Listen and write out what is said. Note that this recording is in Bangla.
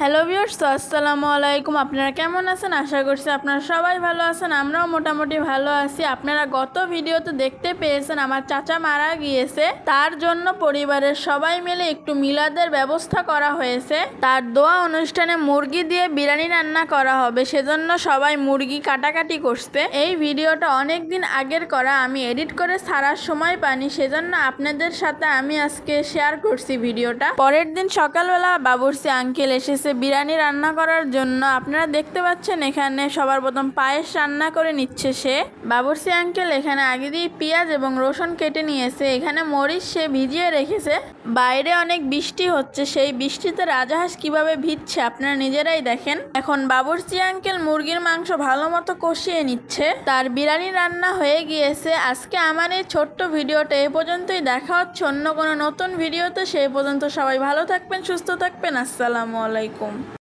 হ্যালো ভিউয়ার্স, আসসালামু আলাইকুম। আপনারা কেমন আছেন? আশা করছি আপনারা সবাই ভালো আছেন। আমরাও মোটামুটি ভালো আছি। আপনারা গত ভিডিওতে দেখতে পেয়েছেন আমার চাচা মারা গিয়েছে, তার জন্য পরিবারের সবাই মিলে একটু মিলাদের ব্যবস্থা করা হয়েছে। তার দোয়া অনুষ্ঠানে মুরগি দিয়ে বিরিয়ানি রান্না করা হবে, সেজন্য সবাই মুরগি কাটাকাটি করছে। এই ভিডিওটা অনেক দিন আগের করা, আমি এডিট করে ছাড়ার সময় পাইনি, সেজন্য আপনাদের সাথে আমি আজকে শেয়ার করছি ভিডিওটা। পরের দিন সকালবেলা বাবুর্চি আঙ্কেল এসেছে বিরিয়ানি রান্না করার জন্য। আপনারা দেখতে পাচ্ছেন এখানে সবার প্রথম পায়েস রান্না করে নিচ্ছে সে। বাবুর্চি আঙ্কেল এখানে আগে দিয়ে পেঁয়াজ এবং রসুন কেটে নিয়েছে। এখানে মরিচ সে ভিজিয়ে রেখেছে। বাইরে অনেক বৃষ্টি হচ্ছে, সেই বৃষ্টিতে রাজাহাঁস কিভাবে ভিজছে আপনারা নিজেরাই দেখেন। এখন বাবুর্চি আঙ্কেল মুরগির মাংস ভালো মতো কষিয়ে নিচ্ছে। তার বিরিয়ানি রান্না হয়ে গিয়েছে। আজকে আমার এই ছোট্ট ভিডিওটা এ পর্যন্তই। দেখা হচ্ছে অন্য কোনো নতুন ভিডিওতে। সেই পর্যন্ত সবাই ভালো থাকবেন, সুস্থ থাকবেন। আসসালামু আলাইকুম।